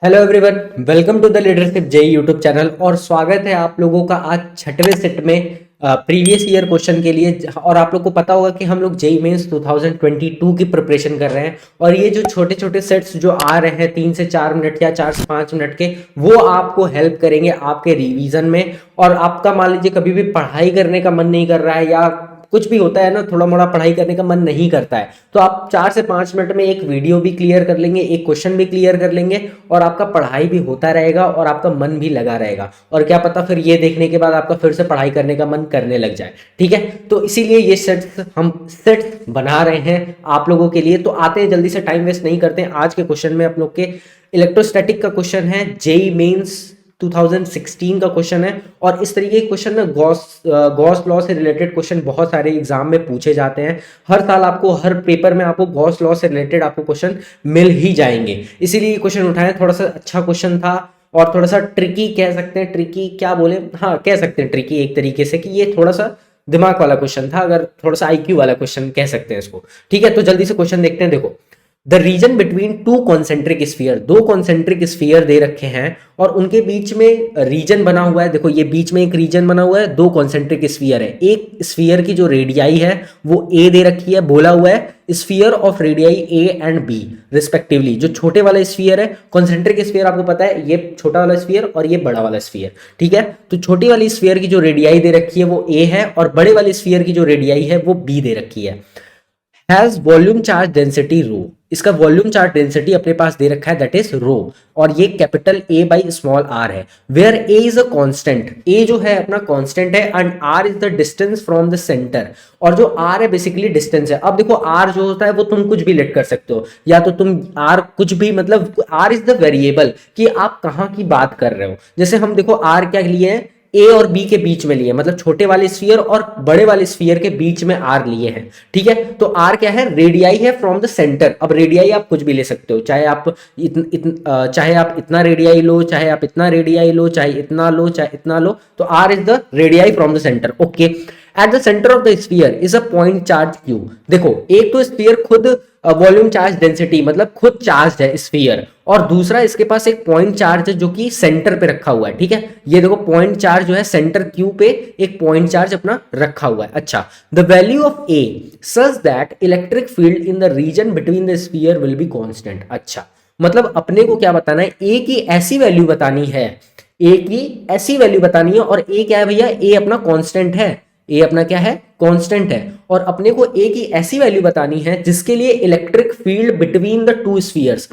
Hello everyone, welcome to the leadership JE YouTube channel और स्वागत है आप लोगों का आज छठवें सेट में प्रीवियस ईयर क्वेश्चन के लिए। और आप लोग को पता होगा कि हम लोग जेई मेंस 2022 की प्रिपरेशन कर रहे हैं और ये जो छोटे छोटे सेट्स जो आ रहे हैं 3 से 4 मिनट या 4 से 5 मिनट के, वो आपको हेल्प करेंगे आपके रिवीजन में। और आपका मान लीजिए कभी भी पढ़ाई करने का मन नहीं कर रहा है या कुछ भी होता है ना, थोड़ा मोड़ा पढ़ाई करने का मन नहीं करता है, तो आप 4 से 5 मिनट में एक वीडियो भी क्लियर कर लेंगे, एक क्वेश्चन भी क्लियर कर लेंगे और आपका पढ़ाई भी होता रहेगा और आपका मन भी लगा रहेगा। और क्या पता फिर ये देखने के बाद आपका फिर से पढ़ाई करने का मन करने लग जाए। ठीक है, तो इसीलिए ये सेट्स बना रहे हैं आप लोगों के लिए। तो आते हैं, जल्दी से टाइम वेस्ट नहीं करते हैं। आज के क्वेश्चन में आप लोग के इलेक्ट्रोस्टैटिक का क्वेश्चन है, जेई मेंस 2016 का क्वेश्चन है। और इस तरीके के क्वेश्चन ना गॉस लॉ से रिलेटेड क्वेश्चन बहुत सारे एग्जाम में पूछे जाते हैं। हर साल आपको हर पेपर में आपको गॉस लॉ से रिलेटेड आपको क्वेश्चन मिल ही जाएंगे, इसीलिए ये क्वेश्चन उठाएं। थोड़ा सा अच्छा क्वेश्चन था और थोड़ा सा ट्रिकी कह सकते हैं, ट्रिकी क्या बोले, हाँ कह सकते हैं ट्रिकी एक तरीके से, कि ये थोड़ा सा दिमाग वाला क्वेश्चन था, अगर थोड़ा सा आईक्यू वाला क्वेश्चन कह सकते हैं इसको। ठीक है, तो जल्दी से क्वेश्चन देखते हैं। देखो, the region between two concentric sphere, दो कॉन्सेंट्रिक स्फीयर दे रखे हैं और उनके बीच में रीजन बना हुआ है। देखो ये बीच में एक रीजन बना हुआ है, दो कॉन्सेंट्रिक स्फीयर है। एक स्फीयर की जो रेडियाई है वो ए दे रखी है, बोला हुआ है sphere of radii a and b respectively. जो छोटे वाला स्फीयर है, कॉन्सेंट्रिक स्फीयर आपको पता है, ये छोटा वाला स्फीयर और ये बड़ा वाला स्फीयर। ठीक है, तो छोटी वाली स्फीयर की जो रेडियाई दे रखी है वो ए है और बड़े वाली स्फीयर की जो रेडियाई है वो बी दे रखी है। Has volume charge density rho, इसका वॉल्यूम चार्ज डेंसिटी अपने पास दे रखा है, दैट इज रो। और ये capital A by small r है, where A is a constant, A जो है अपना कांस्टेंट है and r is the distance from the centre. और जो आर है बेसिकली डिस्टेंस है। अब देखो आर जो होता है वो तुम कुछ भी लेट कर सकते हो, या तो तुम आर कुछ भी, मतलब आर इज द वेरिएबल कि आप कहाँ की बात कर रहे हो। जैसे हम देखो आर क्या लिए हैं, ए और बी के बीच में लिए, मतलब छोटे वाले स्फीयर और बड़े वाले स्फीयर के बीच में आर लिए हैं। ठीक है, तो आर क्या है, रेडियाई है फ्रॉम द सेंटर। अब रेडियाई आप कुछ भी ले सकते हो, चाहे आप चाहे आप इतना रेडियाई लो, चाहे आप इतना रेडियाई लो, चाहे इतना लो, चाहे इतना लो, तो r is the radii from the centre. Okay, at the centre of the sphere is a point charge q. देखो एक तो स्फीयर खुद वॉल्यूम चार्ज डेंसिटी मतलब खुद चार्ज है स्फीयर, और दूसरा इसके पास एक पॉइंट चार्ज है जो कि सेंटर पे रखा हुआ है। ठीक है, ये देखो पॉइंट चार्ज जो है सेंटर क्यू पे एक पॉइंट चार्ज अपना रखा हुआ है। अच्छा, the value of A such that electric field in the region between the sphere will be constant. अच्छा, मतलब अपने को क्या बताना है, ए की ऐसी वैल्यू बतानी है, ए की ऐसी वैल्यू बतानी है। और ए क्या है भैया, ए अपना कांस्टेंट है, ए अपना क्या है, कांस्टेंट है। और अपने को ए की ऐसी वैल्यू बतानी है जिसके लिए electric field between the two spheres,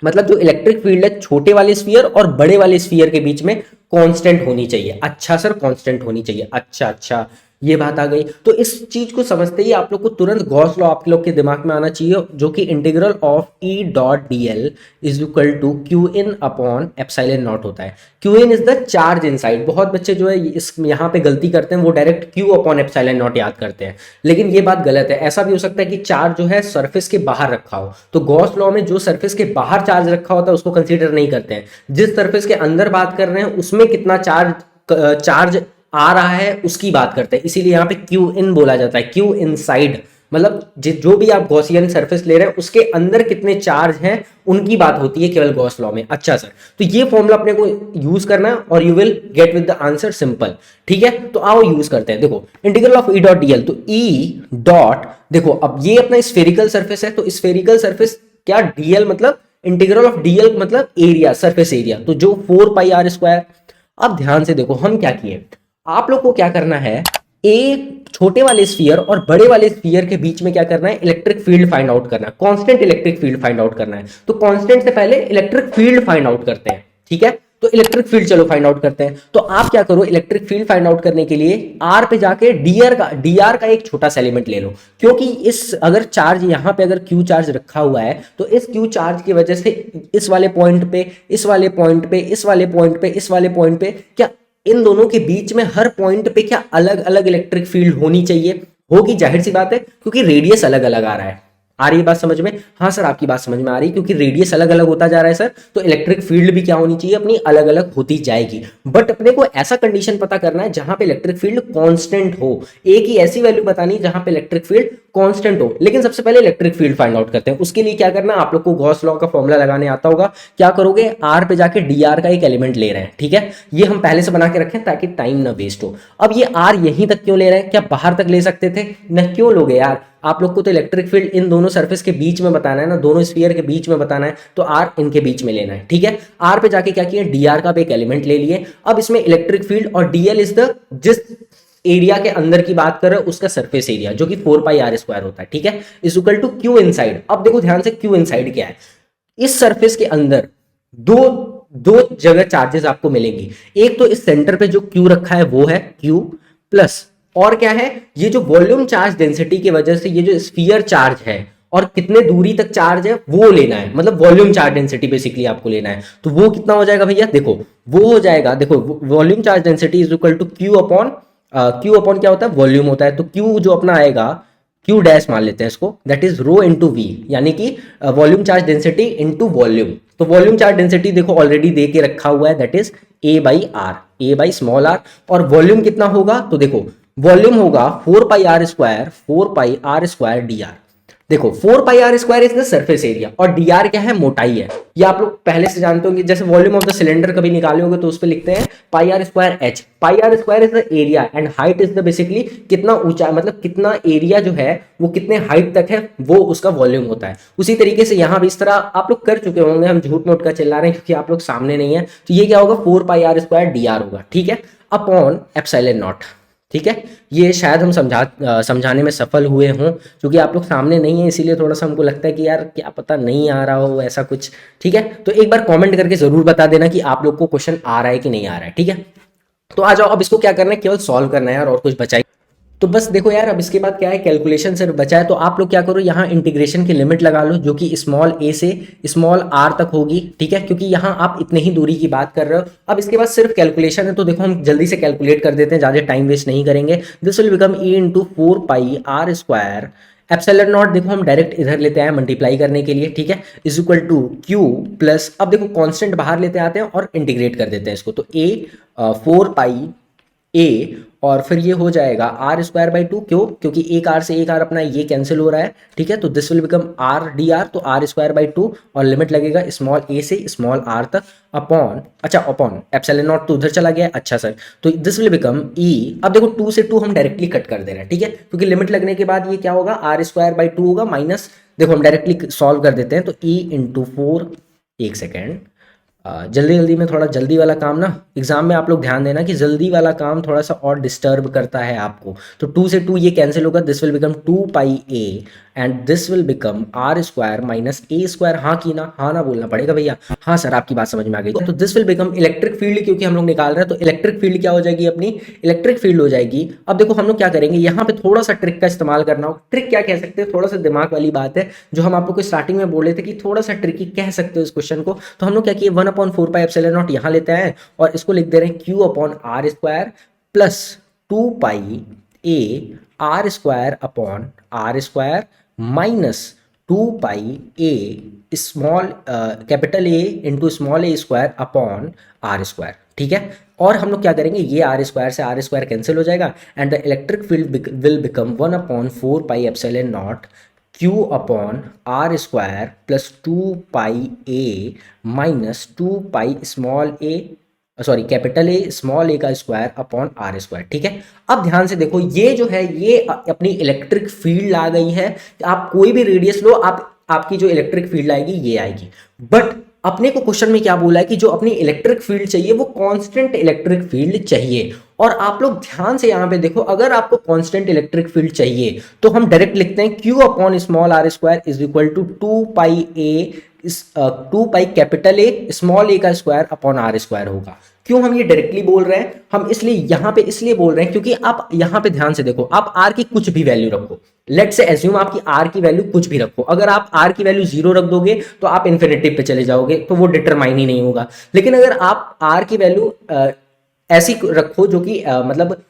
मतलब जो इलेक्ट्रिक फील्ड है छोटे वाले स्फीयर और बड़े वाले स्फीयर के बीच में कांस्टेंट होनी चाहिए। अच्छा सर, कांस्टेंट होनी चाहिए। अच्छा अच्छा, ये बात आ गई। तो इस चीज को समझते ही आप लोग को तुरंत गॉस लॉ आप लोग के दिमाग में आना चाहिए, जो कि integral of E dot d l is equal to q in upon epsilon naught होता है। Q in is the charge inside. बहुत बच्चे जो है इस यहाँ पे गलती करते हैं, वो direct Q upon epsilon not याद करते हैं, लेकिन ये बात गलत है। ऐसा भी हो सकता है कि चार्ज जो है सरफेस के बाहर रखा हो, तो गॉस लॉ में जो सरफेस के बाहर चार्ज रखा होता है उसको कंसीडर नहीं करते हैं। जिस सरफेस के अंदर बात कर रहे हैं उसमें कितना चार्ज आ रहा है उसकी बात करते हैं, इसीलिए यहाँ पे क्यू इन बोला जाता है, क्यू इनसाइड। मतलब जो भी आप गॉसियन सरफेस ले रहे हैं उसके अंदर कितने चार्ज हैं उनकी बात होती है केवल गॉस लॉ में। अच्छा सर, तो ये फॉर्मूला अपने को यूज करना है और you will get with the answer simple. ठीक है, तो आओ यूज करते हैं। देखो integral of E dot DL, तो ई डॉट, देखो अब ये अपना स्फेरिकल सरफेस है, तो स्फेरिकल सरफेस क्या, डीएल मतलब इंटीग्रल ऑफ डीएल मतलब एरिया, सरफेस एरिया, तो जो 4 पाई आर स्क्वायर। अब ध्यान से देखो हम क्या किए, आप लोग को क्या करना है, ए छोटे वाले स्फीयर और बड़े वाले स्फीयर के बीच में क्या करना है, इलेक्ट्रिक फील्ड फाइंड आउट करना है, constant electric field find out करना है। तो कांस्टेंट से पहले इलेक्ट्रिक फील्ड फाइंड आउट करते हैं। ठीक है, तो इलेक्ट्रिक फील्ड चलो फाइंड आउट करते हैं। तो आप क्या करो, इलेक्ट्रिक फील्ड फाइंड आउट करने के लिए आर पे जाके डीआर का एक छोटा सा एलिमेंट ले लो, क्योंकि इस अगर चार्ज यहाँ पे अगर क्यू चार्ज रखा हुआ है तो इस क्यू चार्ज की वजह से इस वाले पॉइंट पे, इस वाले पॉइंट पे, इस वाले पॉइंट पे, इस वाले पॉइंट पे, क्या इन दोनों के बीच में हर पॉइंट पे क्या अलग अलग इलेक्ट्रिक फील्ड होनी चाहिए, होगी, जाहिर सी बात है, क्योंकि रेडियस अलग अलग आ रहा है। आ रही है बात समझ में? हाँ सर, आपकी बात समझ में आ रही है, क्योंकि रेडियस अलग अलग होता जा रहा है सर, तो इलेक्ट्रिक फील्ड भी क्या होनी चाहिए, अपनी अलग अलग होती जाएगी। बट अपने को ऐसा कंडीशन पता करना है जहां पे इलेक्ट्रिक फील्ड कांस्टेंट हो, ए की ऐसी वैल्यू बतानी जहां पे इलेक्ट्रिक फील्ड कांस्टेंट हो। लेकिन सबसे पहले इलेक्ट्रिक फील्ड फाइंड आउट करते हैं। उसके लिए क्या करना है, आप लोग को गॉस लॉ का फॉर्मूला लगाने आता होगा। क्या करोगे, आर पे जाके डी आर का एक एलिमेंट ले रहे हैं, ठीक है, ये हम पहले से बना के रखें ताकि टाइम ना वेस्ट हो। अब ये आर यहीं तक क्यों ले रहे हैं, क्या बाहर तक ले सकते थे, न क्यों लोगे यार, आप लोग को तो इलेक्ट्रिक फील्ड इन दोनों सरफेस के बीच में बताना है ना, दोनों स्फीयर के बीच में बताना है, तो आर इनके बीच में लेना है, ठीक है। आर पे जाके क्या किया, डी आर का भी एक एलिमेंट ले लिए। अब इसमें इलेक्ट्रिक फील्ड और डीएल इज द जिस एरिया के अंदर की बात कर रहे हो उसका सरफेस एरिया जो कि 4πr² होता है, ठीक है, is equal to q inside. अब देखो ध्यान से, क्यू इनसाइड क्या है, इस सरफेस के अंदर दो दो जगह चार्जेस आपको मिलेंगी। एक तो इस सेंटर पे जो क्यू रखा है वो है क्यू प्लस, और क्या है, ये जो वॉल्यूम चार्ज डेंसिटी की वजह से ये जो स्फीयर चार्ज है और कितने दूरी तक चार्ज है वो लेना है, मतलब वॉल्यूम चार्ज डेंसिटी बेसिकली आपको लेना है। तो वो कितना हो जाएगा भैया, देखो वो हो जाएगा, देखो volume charge density is equal to q upon क्या होता है, वॉल्यूम होता है। तो क्यू जो अपना आएगा, क्यू डैश मान लेते हैं इसको, that is rho into V, यानी कि volume charge density into volume. तो वॉल्यूम चार्ज डेंसिटी देखो ऑलरेडी दे के रखा हुआ है, that is A by r, A by small r. और वॉल्यूम कितना होगा, तो देखो वॉल्यूम होगा 4πr² डी आर। देखो 4πr² is the surface area और डी आर क्या है, मोटाई है। ये आप लोग पहले से जानते होंगे, जैसे वॉल्यूम ऑफ द सिलेंडर कभी निकाले होगे तो उस पर लिखते हैं πr²h। πr² is the area and height is the basically कितना ऊंचा, मतलब कितना एरिया जो है वो कितने हाइट तक है, वो उसका वॉल्यूम होता है। उसी तरीके से यहाँ भी इस तरह आप लोग कर चुके होंगे, हम झूठ मूठ का चिल्ला रहे हैं क्योंकि आप लोग सामने नहीं है। तो ये क्या होगा, 4πr² डी आर होगा, ठीक है, अपॉन एप्सिलॉन नॉट, ठीक है। ये शायद हम समझाने में सफल हुए हों, क्योंकि आप लोग सामने नहीं है इसीलिए थोड़ा सा हमको लगता है कि यार क्या पता नहीं आ रहा हो ऐसा कुछ, ठीक है। तो एक बार कमेंट करके जरूर बता देना कि आप लोग को क्वेश्चन आ रहा है कि नहीं आ रहा है, ठीक है। तो आ जाओ, अब इसको क्या करना है, केवल सॉल्व करना है यार, और कुछ बचा ही। तो बस देखो यार, अब इसके बाद क्या है, कैलकुलेशन सिर्फ बचा है। तो आप लोग क्या करो, यहाँ इंटीग्रेशन की लिमिट लगा लो जो कि स्मॉल ए से स्मॉल आर तक होगी, ठीक है, क्योंकि यहाँ आप इतने ही दूरी की बात कर रहे हो। अब इसके बाद सिर्फ कैलकुलेशन है, तो देखो हम जल्दी से कैलकुलेट कर देते हैं, ज़्यादा टाइम वेस्ट नहीं करेंगे। This will become a into 4πr²। Epsilon not देखो हम डायरेक्ट इधर लेते आए मल्टीप्लाई करने के लिए, ठीक है, is equal to q plus, अब देखो कांस्टेंट बाहर लेते आते हैं और इंटीग्रेट कर देते हैं इसको। तो ए 4π और फिर ये हो जाएगा r²/2, क्यों, क्योंकि एक आर से एक आर अपना ये कैंसिल हो रहा है, ठीक है। तो this will become r D R, तो r²/2 और लिमिट लगेगा स्मॉल ए से स्मॉल आर तक अपॉन, अच्छा अपॉन एप्सिलॉन नॉट तो उधर चला गया, अच्छा सर। तो दिस विल बिकम ई, अब देखो 2 से 2 हम डायरेक्टली कट कर दे रहे हैं, ठीक है, क्योंकि लिमिट लगने के बाद ये क्या होगा, r²/2 होगा माइनस, देखो हम डायरेक्टली सॉल्व कर देते हैं। तो e इंटू 4, एक सेकेंड, जल्दी जल्दी में, थोड़ा जल्दी वाला काम ना एग्जाम में आप लोग ध्यान देना कि जल्दी वाला काम थोड़ा सा और डिस्टर्ब करता है आपको। तो 2 से 2 ये कैंसिल होगा, this will become 2πa and this will become r² minus a²। हाँ की ना, हाँ ना बोलना पड़ेगा भैया, हाँ सर आपकी बात समझ में आ गई। तो this will become electric field, क्योंकि हम लोग निकाल रहे हैं, तो इलेक्ट्रिक फील्ड क्या हो जाएगी अपनी, इलेक्ट्रिक फील्ड हो जाएगी। अब देखो हम लोग क्या करेंगे, यहाँ पे थोड़ा सा ट्रिक का इस्तेमाल करना हो। ट्रिक क्या कह सकते हैं, थोड़ा सा दिमाग वाली बात है, जो हम आप लोग को स्टार्टिंग में बोले थे कि थोड़ा सा ट्रिकी कह सकते हो इस क्वेश्चन को। तो हम लोग क्या किए, 1/4πε0 यहाँ लेते हैं और इसको लिख दे रहे हैं q upon r² plus 2πa r² upon r² minus 2πa small capital A into small a² upon r², ठीक है। और हम लोग क्या करेंगे, ये r² से r² कैंसिल हो जाएगा and the electric field will become 1/4πε0 q upon r² plus 2πa minus 2π small a, sorry capital A small a का स्क्वायर अपॉन r², ठीक है। अब ध्यान से देखो, ये जो है ये अपनी इलेक्ट्रिक फील्ड आ गई है। आप कोई भी रेडियस लो, आपकी जो इलेक्ट्रिक फील्ड आएगी ये आएगी। बट अपने को क्वेश्चन में क्या बोला है कि जो अपनी इलेक्ट्रिक फील्ड चाहिए वो कांस्टेंट इलेक्ट्रिक फील्ड चाहिए। और आप लोग ध्यान से यहाँ पे देखो, अगर आपको कांस्टेंट इलेक्ट्रिक फील्ड चाहिए तो हम डायरेक्ट लिखते हैं q upon small r² is equal to 2π capital A small a का स्क्वायर अपॉन r² होगा। क्यों हम ये डायरेक्टली बोल रहे हैं, हम इसलिए यहाँ पे इसलिए बोल रहे हैं क्योंकि आप यहाँ पे ध्यान से देखो, आप r की कुछ भी वैल्यू रखो, लेट से एज्यूम आपकी r की वैल्यू कुछ भी रखो, अगर आप r की वैल्यू 0 रख दोगे तो आप इन्फिनिटी पे चले जाओगे, तो वो डिटरमाइन ही नहीं होगा। लेकिन अगर आप r की वैल्यू ऐसी रखो जो कि मतलब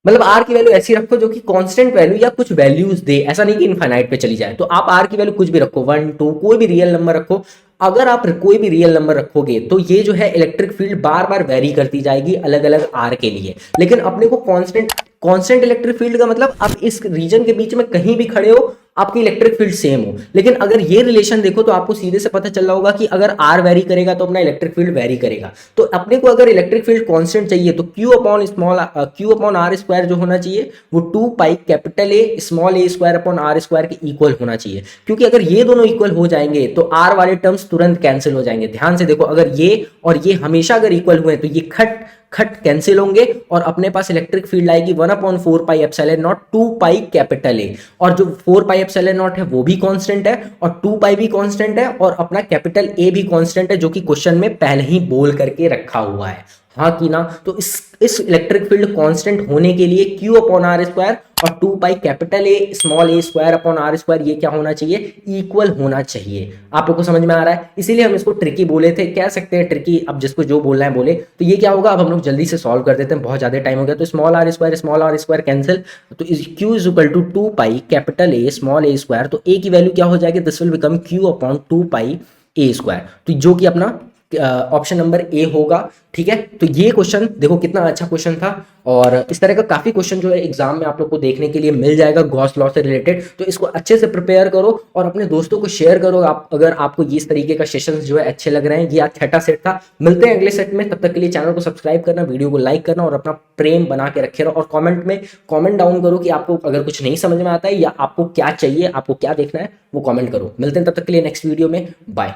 r की वैल्यू ऐसी रखो जो कि कांस्टेंट वैल्यू या कुछ वैल्यूज दे, ऐसा नहीं कि इनफाइनाइट पे चली जाए। तो आप r की वैल्यू कुछ भी रखो, 1 2 कोई भी रियल नंबर रखो। अगर आप कोई भी रियल नंबर रखोगे तो ये जो है इलेक्ट्रिक फील्ड बार बार वेरी करती जाएगी अलग अलग r के लिए। लेकिन अपने को कांस्टेंट कांस्टेंट इलेक्ट्रिक फील्ड का मतलब आप इस रीजन के बीच में कहीं भी खड़े हो आपकी इलेक्ट्रिक फील्ड सेम हो। लेकिन अगर ये रिलेशन देखो तो आपको सीधे से पता चल रहा होगा कि अगर आर वेरी करेगा तो अपना इलेक्ट्रिक फील्ड वेरी करेगा। तो अपने को अगर इलेक्ट्रिक फील्ड कांस्टेंट चाहिए तो क्यू अपॉन आर स्क्वायर जो होना चाहिए वो 2 pi capital A small a square upon r square के इक्वल होना चाहिए। क्योंकि अगर ये दोनों इक्वल हो जाएंगे तो आर वाले टर्म्स तुरंत कैंसिल हो जाएंगे। ध्यान से देखो, अगर ये और ये हमेशा अगर इक्वल हुए तो ये खट खट कैंसिल होंगे और अपने पास इलेक्ट्रिक फील्ड आएगी 1/4 pi epsilon not 2 pi capital ए। और जो 4 पाई एप्सिलॉन नॉट है वो भी कांस्टेंट है और 2 पाई भी कांस्टेंट है और अपना कैपिटल ए भी कांस्टेंट है, जो कि क्वेश्चन में पहले ही बोल करके रखा हुआ है। हाँ कि ना? तो इस इलेक्ट्रिक फील्ड कांस्टेंट होने के लिए क्यू अपॉन आर स्क्वायर और 2 pi capital A small a square upon r square ये क्या होना चाहिए? इक्वल होना चाहिए। आप लोग को समझ में आ रहा है? इसीलिए हम इसको ट्रिकी बोले थे, कह सकते हैं ट्रिकी, अब जिसको जो बोलना है बोले। तो ये क्या होगा, अब हम लोग जल्दी से सॉल्व कर देते हैं, बहुत ज्यादा टाइम हो गया। तो स्मॉल आर स्क्वायर कैंसिल, तो q is equal to 2 pi capital A small a square. तो ए की वैल्यू क्या हो जाएगी? This will become q upon 2 pi A square, तो जो कि अपना ऑप्शन नंबर ए होगा। ठीक है, तो ये क्वेश्चन देखो कितना अच्छा क्वेश्चन था और इस तरह का काफी क्वेश्चन जो है एग्जाम में आप लोग को देखने के लिए मिल जाएगा गॉस लॉ से रिलेटेड। तो इसको अच्छे से प्रिपेयर करो और अपने दोस्तों को शेयर करो आप, अगर आपको इस तरीके का सेशन जो है अच्छे लग रहे हैं। ये आज छठा सेट था, मिलते हैं अगले सेट में। तब तक के लिए चैनल को सब्सक्राइब करना, वीडियो को लाइक करना और अपना प्रेम बना के रखे रहो। और कॉमेंट में कॉमेंट डाउन करो कि आपको अगर कुछ नहीं समझ में आता है या आपको क्या चाहिए, आपको क्या देखना है, वो कॉमेंट करो। मिलते हैं तब तक के लिए नेक्स्ट वीडियो में, बाय।